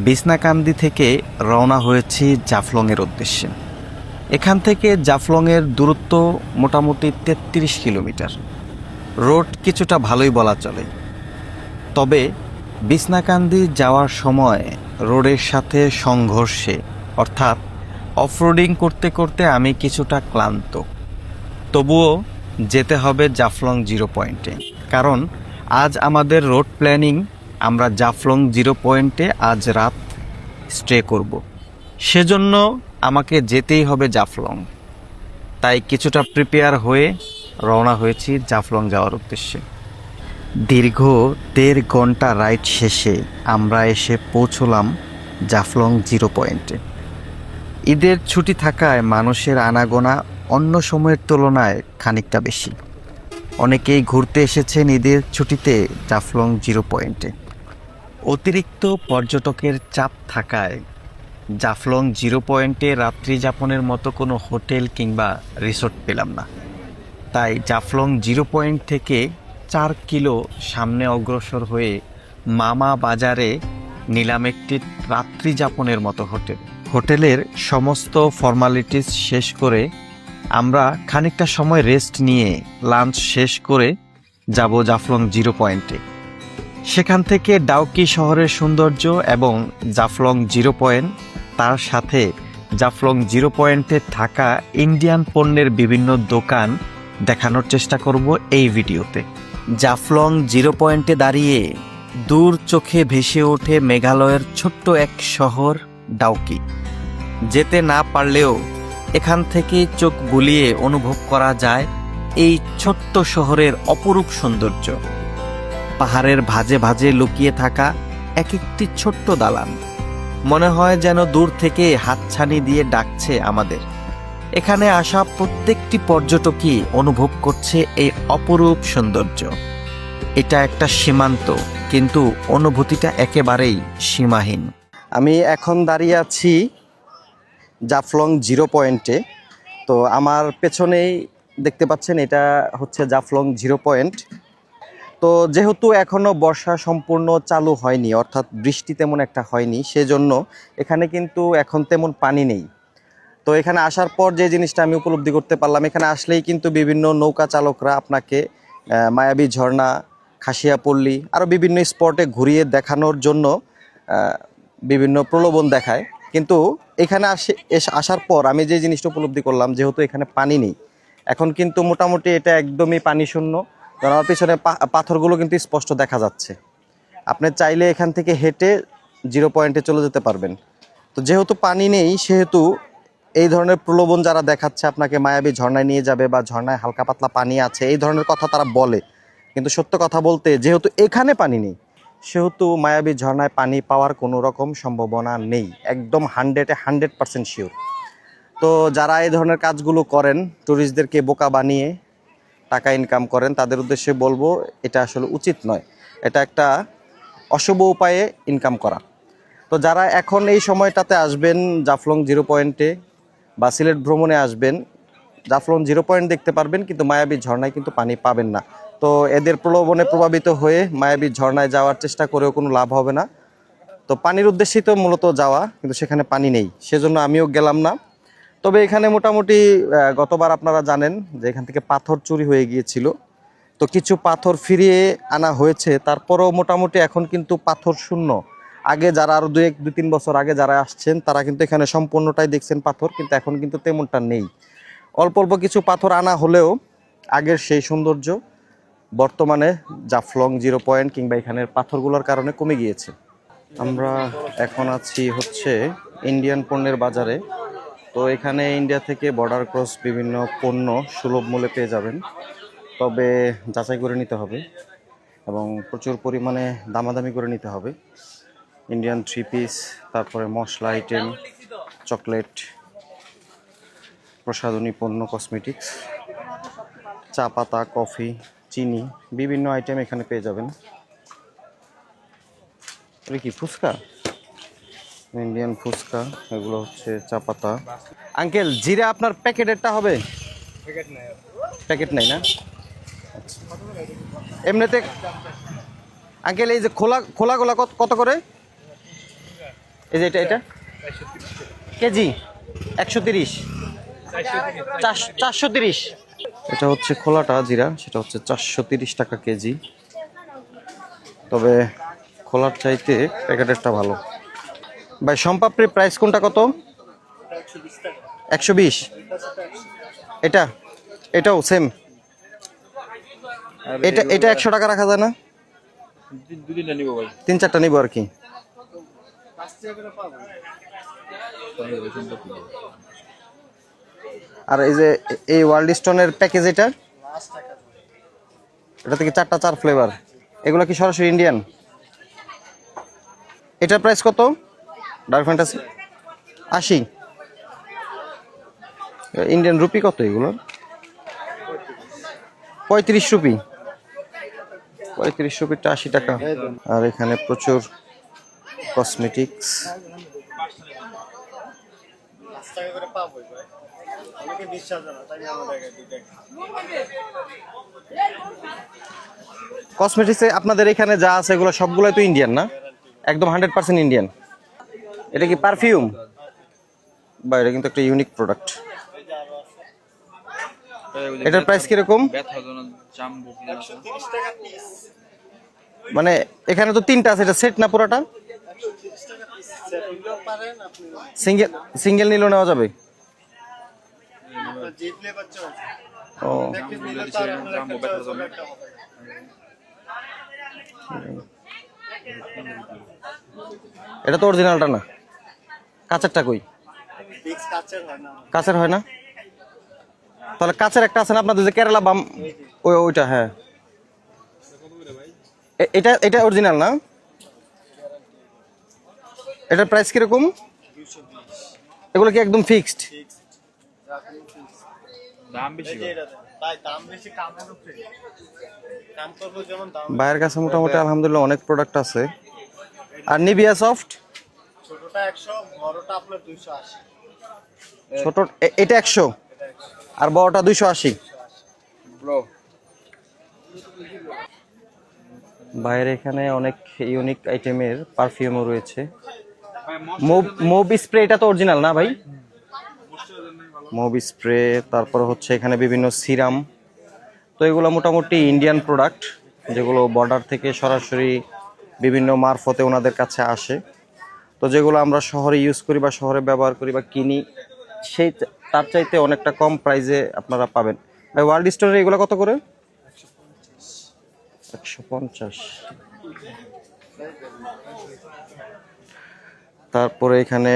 বিছনাকান্দি থেকে রওনা হয়েছি জাফলংয়ের উদ্দেশ্যে। এখান থেকে জাফলংয়ের দূরত্ব মোটামুটি ৩৩ কিলোমিটার। রোড কিছুটা ভালোই বলা চলে, তবে বিছনাকান্দি যাওয়ার সময় রোডের সাথে সংঘর্ষে অর্থাৎ অফরোডিং করতে করতে আমি কিছুটা ক্লান্ত। তবুও যেতে হবে জাফলং জিরো পয়েন্টে, কারণ আজ আমাদের রোড প্ল্যানিং আমরা জাফলং জিরো পয়েন্টে আজ রাত স্টে করব। সেজন্য আমাকে যেতেই হবে জাফলং। তাই কিছুটা প্রিপেয়ার হয়ে রওনা হয়েছি জাফলং যাওয়ার উদ্দেশ্যে। দীর্ঘ ১.৫ ঘন্টা রাইড শেষে আমরা এসে পৌঁছলাম জাফলং জিরো পয়েন্টে। ঈদের ছুটি থাকায় মানুষের আনাগোনা অন্য সময়ের তুলনায় খানিকটা বেশি। অনেকেই ঘুরতে এসেছেন ঈদের ছুটিতে জাফলং জিরো পয়েন্টে। অতিরিক্ত পর্যটকের চাপ থাকায় জাফলং জিরো পয়েন্টে রাত্রি যাপনের মতো কোনো হোটেল কিংবা রিসোর্ট পেলাম না। তাই জাফলং জিরো পয়েন্ট থেকে ৪ কিলো সামনে অগ্রসর হয়ে মামা বাজারে নিলাম একটি রাত্রি যাপনের মতো হোটেল। হোটেলের সমস্ত ফর্মালিটিস শেষ করে আমরা খানিকটা সময় রেস্ট নিয়ে লাঞ্চ শেষ করে যাব জাফলং জিরো পয়েন্টে। সেখান থেকে ডাউকি শহরের সৌন্দর্য এবং জাফলং জিরো পয়েন্ট, তার সাথে জাফলং জিরো পয়েন্টে থাকা ইন্ডিয়ান পণ্যের বিভিন্ন দোকান দেখানোর চেষ্টা করব এই ভিডিওতে। জাফলং জিরো পয়েন্টে দাঁড়িয়ে দূর চোখে ভেসে ওঠে মেঘালয়ের ছোট্ট এক শহর ডাউকি। যেতে না পারলেও এখান থেকে চোখ বুলিয়ে অনুভব করা যায় এই ছোট্ট শহরের অপরূপ সৌন্দর্য। পাহাড়ের ভাঁজে ভাঁজে লুকিয়ে থাকা এক একটি ছোট্ট দালান মনে হয় যেন দূর থেকে হাতছানি দিয়ে ডাকছে আমাদের। এখানে আসা প্রত্যেকটি পর্যটকই অনুভব করছে এই অপরূপ সৌন্দর্য। এটা একটা সীমান্ত, কিন্তু অনুভূতিটা একেবারেই সীমাহীন। আমি এখন দাঁড়িয়ে আছি জাফলং জিরো পয়েন্টে। তো আমার পেছনেই দেখতে পাচ্ছেন, এটা হচ্ছে জাফলং জিরো পয়েন্ট। তো যেহেতু এখনও বর্ষা সম্পূর্ণ চালু হয়নি, অর্থাৎ বৃষ্টি তেমন একটা হয়নি, সেজন্য এখানে কিন্তু এখন তেমন পানি নেই। তো এখানে আসার পর যে জিনিসটা আমি উপলব্ধি করতে পারলাম, এখানে আসলেই কিন্তু বিভিন্ন নৌকা চালকরা আপনাকে মায়াবী ঝর্ণা, খাসিয়াপল্লী আরও বিভিন্ন স্পটে ঘুরিয়ে দেখানোর জন্য বিভিন্ন প্রলোভন দেখায়। কিন্তু এখানে আসার পর আমি যে জিনিসটা উপলব্ধি করলাম, যেহেতু এখানে পানি নেই, এখন কিন্তু মোটামুটি এটা একদমই পানি শূন্য। কারণ আমার পিছনে পাথরগুলো কিন্তু স্পষ্ট দেখা যাচ্ছে। আপনি চাইলে এখান থেকে হেঁটে জিরো পয়েন্টে চলে যেতে পারবেন। তো যেহেতু পানি নেই, সেহেতু এই ধরনের প্রলোভন যারা দেখাচ্ছে আপনাকে মায়াবী ঝর্ণায় নিয়ে যাবে বা ঝর্ণায় হালকা পাতলা পানি আছে, এই ধরনের কথা তারা বলে। কিন্তু সত্য কথা বলতে, যেহেতু এখানে পানি নেই, সেহেতু মায়াবী ঝর্ণায় পানি পাওয়ার কোনো রকম সম্ভাবনা নেই। একদম 100% শিওর। তো যারা এই ধরনের কাজগুলো করেন, ট্যুরিস্টদেরকে বোকা বানিয়ে টাকা ইনকাম করেন, তাদের উদ্দেশ্যে বলবো এটা আসলে উচিত নয়। এটা একটা অশুভ উপায়ে ইনকাম করা। তো যারা এখন এই সময়টাতে আসবেন জাফলং জিরো পয়েন্টে বা সিলেট ভ্রমণে আসবেন, জাফলং জিরো পয়েন্ট দেখতে পারবেন, কিন্তু মায়াবী ঝর্ণায় কিন্তু পানি পাবেন না। তো এদের প্রলোভনে প্রভাবিত হয়ে মায়াবী ঝর্ণায় যাওয়ার চেষ্টা করেও কোনো লাভ হবে না। তো পানির উদ্দেশ্যেই তো মূলত যাওয়া, কিন্তু সেখানে পানি নেই, সেজন্য আমিও গেলাম না। তবে এখানে মোটামুটি গতবার আপনারা জানেন যে এখান থেকে পাথর চুরি হয়ে গিয়েছিল। তো কিছু পাথর ফিরিয়ে আনা হয়েছে, তারপরেও মোটামুটি এখন কিন্তু পাথর শূন্য। আগে যারা আরও 2-3 বছর আগে যারা আসছেন, তারা কিন্তু এখানে সম্পূর্ণটাই দেখছেন পাথর, কিন্তু এখন কিন্তু তেমনটা নেই। অল্প অল্প কিছু পাথর আনা হলেও আগের সেই সৌন্দর্য বর্তমানে জাফলং জিরো পয়েন্ট কিংবা এখানের পাথরগুলোর কারণে কমে গিয়েছে। আমরা এখন আছি হচ্ছে ইন্ডিয়ান পণ্যের বাজারে। তো এখানে ইন্ডিয়া থেকে বর্ডার ক্রস বিভিন্ন পণ্য সুলভ মূল্যে পেয়ে যাবেন, তবে যাচাই করে নিতে হবে এবং প্রচুর পরিমাণে দামাদামি করে নিতে হবে। ইন্ডিয়ান 3 পিস, তারপরে মশলা আইটেম, চকলেট, প্রসাধনী পণ্য, কসমেটিক্স, চা পাতা, কফি, চিনি, বিভিন্ন আইটেম এখানে পেয়ে যাবেন। এটা কি ফুচকা? ইন্ডিয়ান ফুচকা, এগুলো হচ্ছে চা পাতা। আঙ্কেল, জিরা আপনার প্যাকেটেরটা হবে? প্যাকেট নাই না? আচ্ছা, এমনিতে আঙ্কেল এই যে খোলা খোলাগুলা কত করে? এই যে এটা কেজি 130, 430। এটা হচ্ছে খোলাটা জিরা, সেটা হচ্ছে 430 টাকা কেজি। তবে খোলার চাইতে প্যাকেটেরটা ভালো। ভাই সম্পাপড়ির প্রাইস কোনটা কত? 120। এটাও সেম। এটা 100 টাকা রাখা যায় না? 3-4টা নিবো আর কি। আর এই যে এই ওয়ার্ল্ড স্টোনের প্যাকেজ, এটা থেকে 4 ফ্লেভার। এগুলো কি সরাসরি ইন্ডিয়ান? এটার প্রাইস কত? Dark fantasy 80। ইন্ডিয়ান রুপি কত এগুলো? 35 রুপি। 35 রুপিটা 80 টাকা। আর এখানে প্রচুর কসমেটিক্স। কসমেটিক্সে আপনাদের এখানে যা আছে এগুলো সবগুলোই তো ইন্ডিয়ান না? একদম 100% ইন্ডিয়ান। এটা কি পারফিউম? বা এটা কিন্তু একটা ইউনিক প্রোডাক্ট। এটার প্রাইস কিরকম? মানে এখানে তো 3টা আছে, এটা সেট না পুরোটা? সিঙ্গেল নিলেও নেওয়া যাবে? ও এটা তো অরিজিনালটা না, কাঁচেরটা কই? কাঁচের হয় না? তাহলে কাঁচের একটা আছে না আপনাদের যে কেরালা বাম, ওইটা। হ্যাঁ এটা অরিজিনাল না? এটার প্রাইস কিরকম? এগুলো কি একদম ফিক্সড? বাইরের কাছে মোটামুটি আলহামদুলিল্লাহ অনেক প্রোডাক্ট আছে। আর নিভিয়া সফট ছোটটা 100, বড়টা আপনার 280। ছোট এটা 100 আর বড়টা 280। বাইরে এখানে অনেক ইউনিক আইটেমের পারফিউমও রয়েছে। মুভ স্প্রে, এটা তো অরিজিনাল না ভাই? Move spray. তারপর হচ্ছে এখানে বিভিন্ন সিরাম। তো এগুলো মোটামুটি ইন্ডিয়ান প্রোডাক্ট, যেগুলো বর্ডার থেকে সরাসরি বিভিন্ন মারফতে ওনাদের কাছে আসে। তো যেগুলো আমরা শহরে ইউজ করি বা শহরে ব্যবহার করি বা কিনি, সেই তার চাইতে অনেকটা কম প্রাইসে আপনারা পাবেন। ভাই ওয়ার্ল্ড স্টোরে এগুলো কত করে? 150। তারপরে এখানে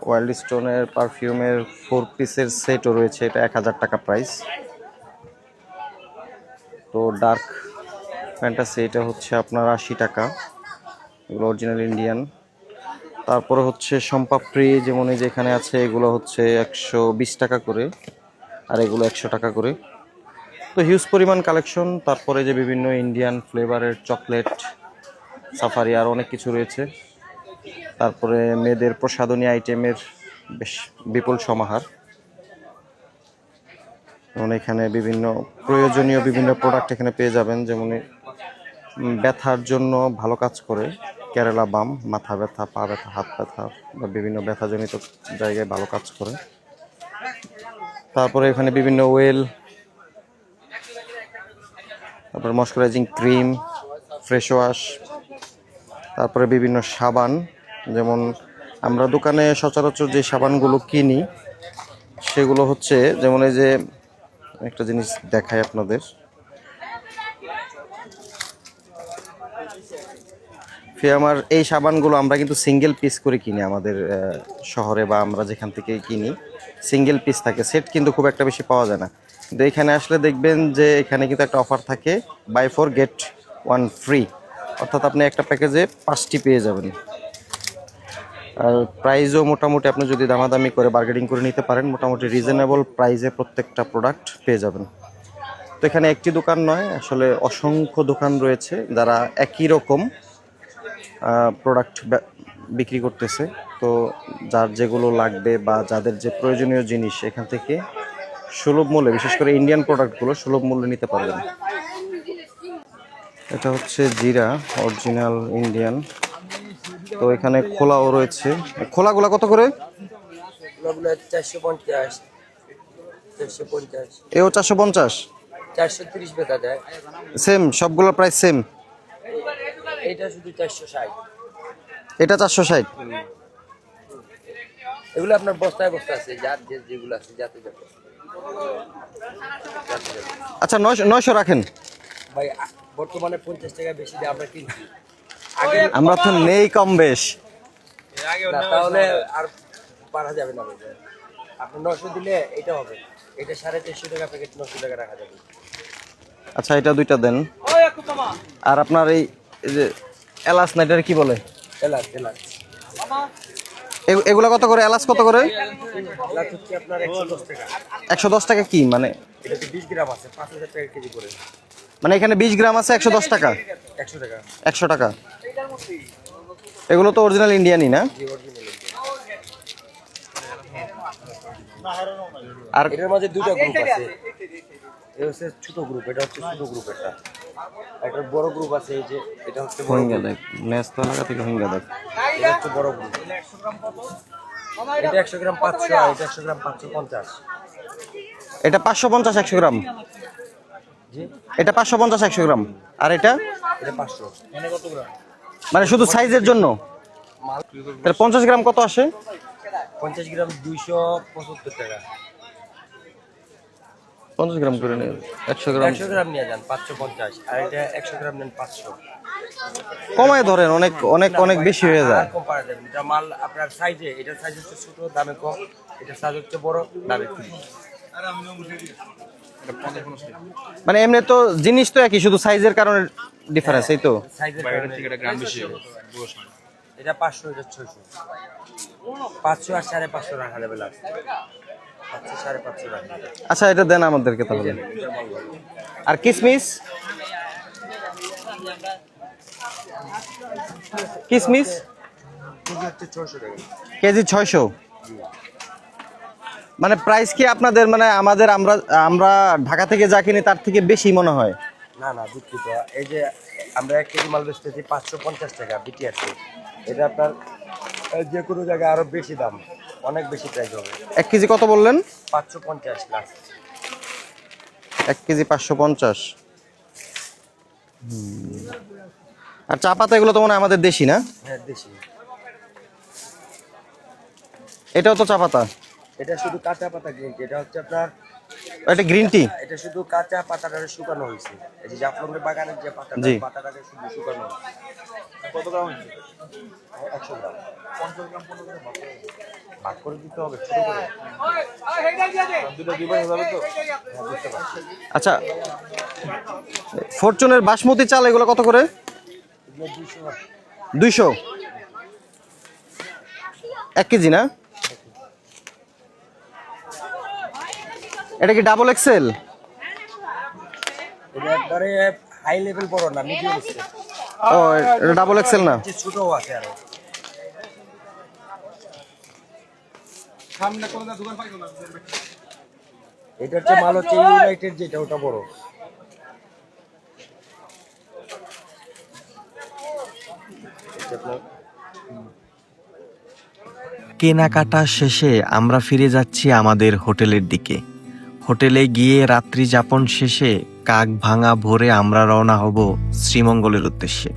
ওয়াইল্ড স্টোনের পারফিউমের 4 পিসের সেটও রয়েছে, এটা 1000 টাকা প্রাইস। তো ডার্ক ফ্যান্টাসি এটা হচ্ছে আপনার 80 টাকা, এগুলো অরিজিনাল ইন্ডিয়ান। তারপরে হচ্ছে সম্পাপড়ি, যেমন এই যে এখানে আছে, এগুলো হচ্ছে 120 টাকা করে, আর এগুলো 100 টাকা করে। তো হিউজ পরিমাণ কালেকশন। তারপরে যে বিভিন্ন ইন্ডিয়ান ফ্লেভারের চকলেট, সাফারি, আর অনেক কিছু রয়েছে। তারপরে মেয়েদের প্রসাধনী আইটেমের বেশ বিপুল সমাহার। যেমন এখানে বিভিন্ন প্রয়োজনীয় বিভিন্ন প্রোডাক্ট এখানে পেয়ে যাবেন। যেমন ব্যথার জন্য ভালো কাজ করে কেরালা বাম, মাথা ব্যথা, পা ব্যথা, হাত ব্যথা বা বিভিন্ন ব্যথাজনিত জায়গায় ভালো কাজ করে। তারপরে এখানে বিভিন্ন ওয়েল, তারপরে ময়শ্চারাইজিং ক্রিম, ফ্রেশ ওয়াশ, তারপরে বিভিন্ন সাবান। যেমন আমরা দোকানে সচরাচর যে সাবানগুলো কিনি সেগুলো হচ্ছে, যেমন এই যে একটা জিনিস দেখাই আপনাদের, আমার এই সাবানগুলো আমরা কিন্তু সিঙ্গেল পিস করে কিনি আমাদের শহরে, বা আমরা যেখান থেকে কিনি সিঙ্গেল পিস থাকে, সেট কিন্তু খুব একটা বেশি পাওয়া যায় না। কিন্তু এখানে আসলে দেখবেন যে এখানে কিন্তু একটা অফার থাকে, বাই 4 গেট 1 ফ্রি, অর্থাৎ আপনি একটা প্যাকেজে 5টি পেয়ে যাবেন। আর প্রাইসও মোটামুটি আপনি যদি দামাদামি করে বার্গেনিং করে নিতে পারেন, মোটামুটি রিজনেবল প্রাইসে প্রত্যেকটা প্রোডাক্ট পেয়ে যাবেন। তো এখানে একটি দোকান নয়, আসলে অসংখ্য দোকান রয়েছে যারা একই রকম প্রোডাক্ট বিক্রি করতেছে। তো যার যেগুলো লাগবে বা যাদের যে প্রয়োজনীয় জিনিস এখান থেকে সুলভ মূল্যে, বিশেষ করে ইন্ডিয়ান প্রোডাক্টগুলো সুলভ মূল্যে নিতে পারবেন। এটা হচ্ছে জিরা, অরিজিনাল ইন্ডিয়ান। তো এখানে খোলাও রয়েছে। খোলাগুলা কত করে? ওগুলো 450, 450, এও 450, 430 বেচা যায়। সেম সবগুলোর প্রাইস সেম। এটা শুধু 460। এটা 460। এগুলো আপনার বস্তায় বস্তা আছে, যার যেগুলো আছে যাতে যাতে। আচ্ছা 900 রাখেন ভাই বর্তমানে 50 টাকা বেশি দিয়ে আমরা কিনছি। আমরা তো নেই কম বেশ। না তাহলে আর পারা যাবে না ভাই। আপনি 900 দিলে এটা হবে, এটা 450 টাকা প্যাকেট, 900 টাকা রাখা যাবে। আচ্ছা এটা দুইটা দেন। আর আপনার এই যে এলাচ না এটার কি বলে? এলাচ, এলাচ এগুলা কত করে? এলাচ কত করে? এলাচ হচ্ছে আপনার 110 টাকা। 110 টাকা কি মানে? এটাতে 20 গ্রাম আছে, 5000 টাকা কেজি করে। মানে এখানে 20 গ্রাম আছে 110 টাকা? 100 টাকা। 100 টাকা। এগুলো তো অরিজিনাল ইন্ডিয়ানই না? জি অরিজিনাল। আর এটার মাঝে দুটো গ্রুপ আছে। এটা হচ্ছে ছোট গ্রুপ, এটা হচ্ছে ছোট গ্রুপ। একটা বড় গ্রুপ আছে, এই যে এটা হচ্ছে বড় হইঙ্গা গ্রুপ। দেখ নেস্তা লাগা থেকে হইঙ্গা দেখ। এটা হচ্ছে বড় গ্রুপ। এটা 100 গ্রাম 500, আর এটা 100 গ্রাম 550। এটা 550 100 গ্রাম। জি এটা 550 100 গ্রাম। আর এটা এটা 500। মানে কত গ্রাম? মানে শুধু সাইজের জন্য? মাল তাহলে 50 গ্রাম কত আসে? 50 গ্রাম 275 টাকা। 50 গ্রাম করে নিন। 100 গ্রাম 100 গ্রাম নিয়ে যান 550, আর এটা 100 গ্রাম নেন 500। কমায় ধরেন, অনেক অনেক অনেক বেশি হয়ে যায়। আর কম পারা যাবে না। এটা মাল আপনার সাইজে, এটার সাইজ হচ্ছে ছোট, দামে কম। এটার সাইজ হচ্ছে বড়, দামে কম। মানে এমনি তো জিনিস তো একই, শুধু সাইজের কারণে ডিফারেন্স, এই তো। সাইজের কারণে এটা গ্রাম বেশি হবে। এটা 500, এটা 600। 500 আর 550 রাখা যাবে লাস্ট। 500 550 রাখা যাবে। আচ্ছা এটা দেন আমাদেরকে তাহলে। আর কিসমিস? কিসমিস কেজি হচ্ছে 600 টাকা। কেজি 600। মানে প্রাইস কি আপনাদের মানে আমাদের আমরা আমরা ঢাকা থেকে যা কিনি তার থেকে বেশি মনে হয়? না না দুঃখিত, এই যে আমরা 1 কেজি মাল বেচতেছি 550 টাকা বিটিআরসি। এটা আপনার যে কোনো জায়গায় আরো বেশি দাম, অনেক বেশি প্রাইস হবে। 1 কেজি কত বললেন? 550 লাস্ট। 1 কেজি 550। আর চা পাতা এগুলো তো মনে হয় আমাদের দেশি না? হ্যাঁ দেশি। এটাও তো চা পাতা? এটা শুধু কাঁচা পাতা গ্রিন টি। এটা হচ্ছে আপনার, এটা গ্রিন টি? এটা শুধু কাঁচা পাতাটা শুকানো হয়েছে। এই যে জাফলংয়ের বাগানের যে পাতাটা, জি। পাতাটাকে শুধু শুকানো হয়েছে। কত গ্রাম হয়েছে? 100 গ্রাম। 50 গ্রাম 15 গ্রাম ভাগ করে দিতে হবে ছোট করে। দুটো দিবেন হবে তো? হ্যাঁ বুঝতে পারছি। আচ্ছা ফরচুনের বাসমতি চাল এগুলো কত করে? এগুলো 200 টাকা। 200। 1 কেজি না? এটা কি ডাবল এক্সেল? এটা একবারে হাই লেভেল বড় না, মিডিয়াম সাইজ। ও এটা ডাবল এক্সেল না? যে ছোটও আছে আরো। সামনে কোন দোকান পাইতো না। এটা হচ্ছে মাল হচ্ছে ইউনাইটেড, যেটা ওটা বড়। কেনাকাটা শেষে আমরা ফিরে যাচ্ছি আমাদের হোটেলের দিকে। হোটেলে গিয়ে রাত্রি যাপন শেষে কাক ভাঙা ভোরে আমরা রওনা হব শ্রীমঙ্গলের উদ্দেশ্যে।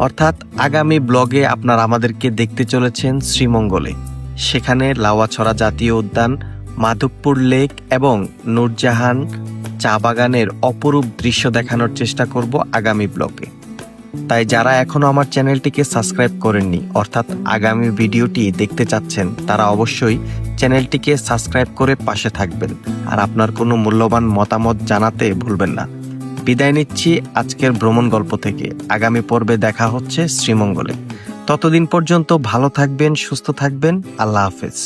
অর্থাৎ আগামী ব্লগে আপনারা আমাদেরকে দেখতে চলেছেন শ্রীমঙ্গলে। সেখানে লাওয়াছড়া জাতীয় উদ্যান, মাধবপুর লেক এবং নূরজাহান চা বাগানের অপরূপ দৃশ্য দেখানোর চেষ্টা করব আগামী ব্লগে। তাই যারা এখনো আমার চ্যানেলটিকে সাবস্ক্রাইব করেননি, অর্থাৎ আগামী ভিডিওটি দেখতে চাচ্ছেন, তারা অবশ্যই চ্যানেলটিকে সাবস্ক্রাইব করে পাশে থাকবেন। আর আপনার কোনো মূল্যবান মতামত জানাতে ভুলবেন না। বিদায় নিচ্ছি আজকের ভ্রমণ গল্প থেকে। আগামী পর্বে দেখা হচ্ছে শ্রীমঙ্গলে। ততদিন পর্যন্ত ভালো থাকবেন, সুস্থ থাকবেন। আল্লাহ হাফেজ।